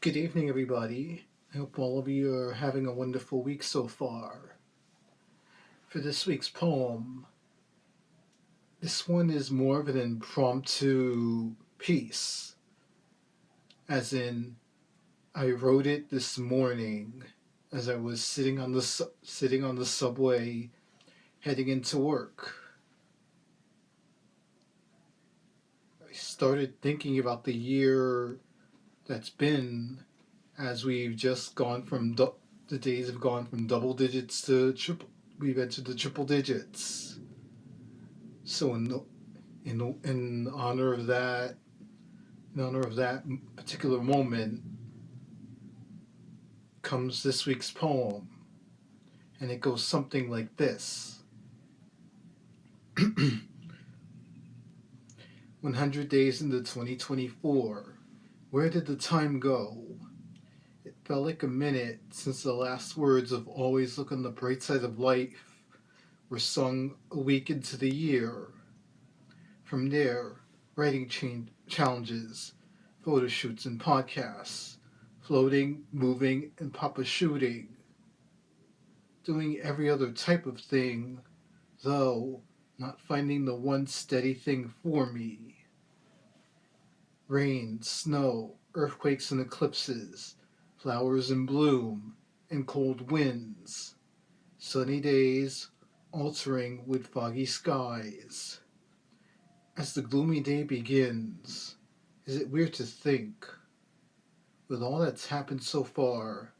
Good evening, everybody. I hope all of you are having a wonderful week so far. For this week's poem, this one is more of an impromptu piece, as in, I wrote it this morning as I was sitting on the subway heading into work. I started thinking about the year that's been, as we've just gone from the days have gone from double digits to triple. We've entered the triple digits. So in honor of that, particular moment, comes this week's poem, and it goes something like this: 100 days into 2024. Where did the time go? It felt like a minute since the last words of "Always look on the bright side of life" were sung a week into the year. From there, writing challenges, photo shoots and podcasts, floating, moving, and papa shooting. Doing every other type of thing, though not finding the one steady thing for me. Rain, snow, earthquakes and eclipses, flowers in bloom, and cold winds. Sunny days altering with foggy skies. As the gloomy day begins, is it weird to think, with all that's happened so far,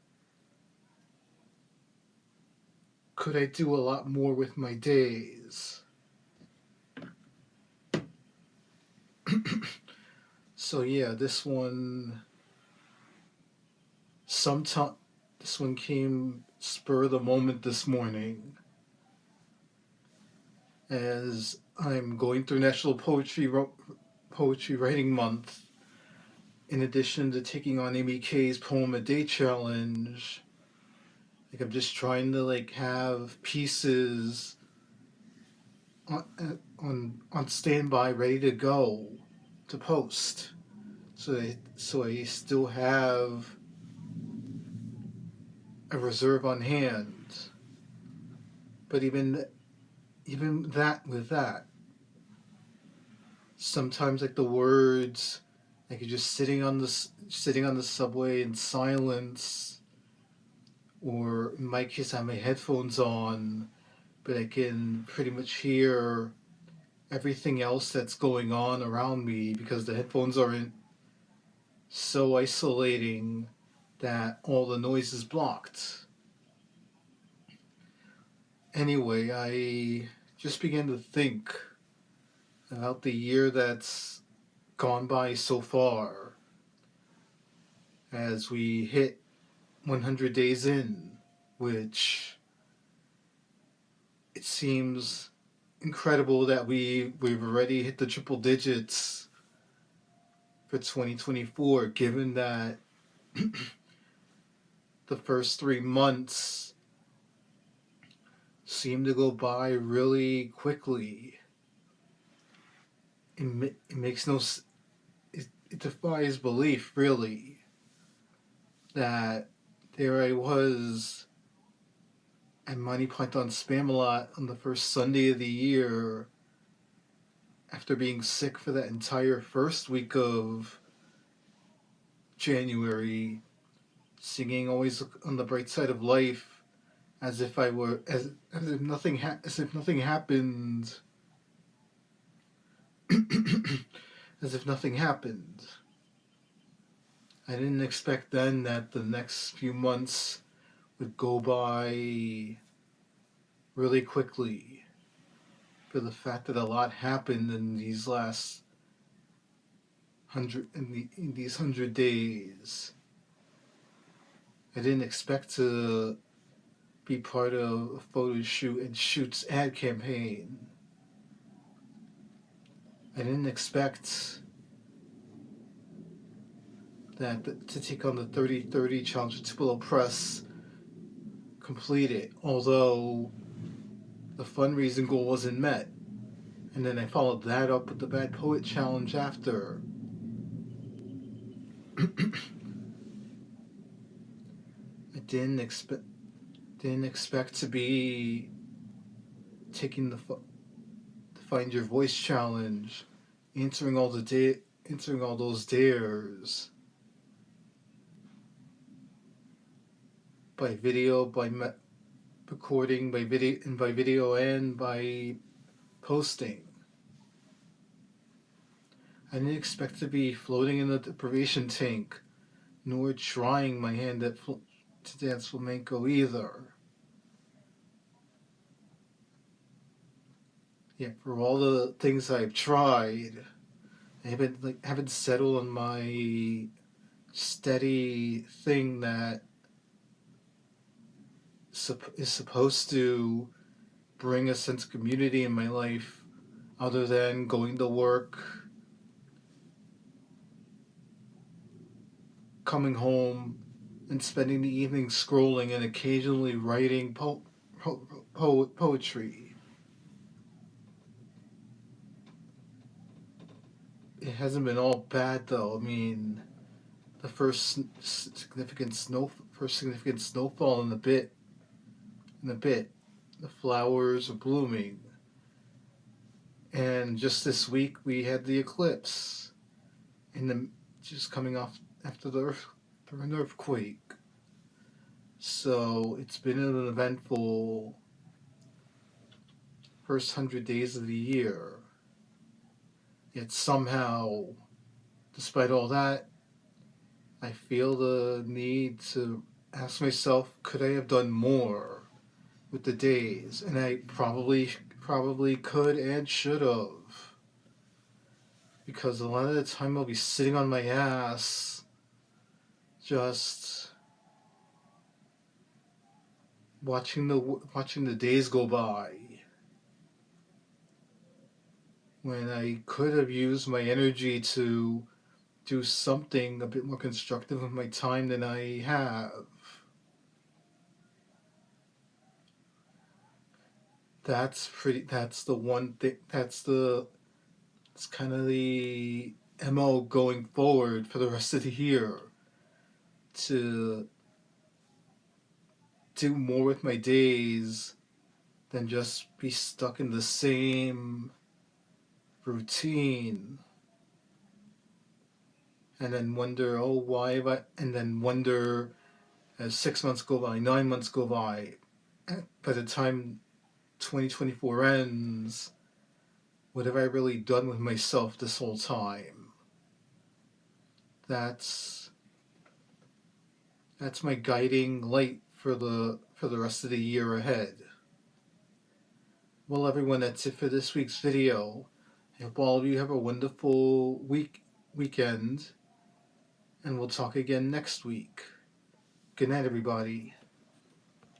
could I do a lot more with my days? So yeah, this one came spur of the moment this morning, as I'm going through National Poetry Writing Month. In addition to taking on Amy K's Poem a Day challenge, I'm just trying to have pieces on standby, ready to go to post. So I still have a reserve on hand. But even with that, sometimes the words, you're just sitting on the subway in silence, or in my case I have my headphones on, but I can pretty much hear everything else that's going on around me because the headphones aren't so isolating that all the noise is blocked. Anyway, I just began to think about the year that's gone by so far as we hit 100 days in, which it seems incredible that we've already hit the triple digits for 2024, given that the first 3 months seem to go by really quickly. It makes no it defies belief, really, that there I was at Money Python Spamalot on the first Sunday of the year, after being sick for that entire first week of January, singing "Always Look on the Bright Side of Life" as if nothing happened. As if nothing happened. I didn't expect then that the next few months would go by really quickly, for the fact that a lot happened in these last in these 100 days. I didn't expect to be part of a photo shoot and Shoot's ad campaign. I didn't expect that to take on the 30-30 challenge with Tupelo Press, complete it, although the fundraising goal wasn't met. And then I followed that up with the Bad Poet Challenge after. didn't expect to be taking the Find Your Voice challenge, answering all those dares by video, recording, by video and by posting. I didn't expect to be floating in the deprivation tank, nor trying my hand to dance flamenco either. Yeah, for all the things I've tried, I haven't settled on my steady thing that is supposed to bring a sense of community in my life, other than going to work, coming home, and spending the evening scrolling and occasionally writing poetry. It hasn't been all bad though. I mean, the first significant snowfall in a bit. The flowers are blooming, and just this week we had the eclipse, just coming off after an earthquake. So it's been an eventful first 100 days of the year. Yet somehow, despite all that, I feel the need to ask myself, could I have done more with the days? And I probably could and should have. Because a lot of the time I'll be sitting on my ass, just watching the days go by, when I could have used my energy to do something a bit more constructive with my time than I have. That's the one thing. It's kind of the MO going forward for the rest of the year, to do more with my days than just be stuck in the same routine, and then wonder, oh, why have I, and then wonder as 6 months go by, 9 months go by, by the time 2024 ends, what have I really done with myself this whole time? That's my guiding light for the rest of the year ahead. Well, everyone, that's it for this week's video. I hope all of you have a wonderful weekend, and we'll talk again next week. Good night, everybody.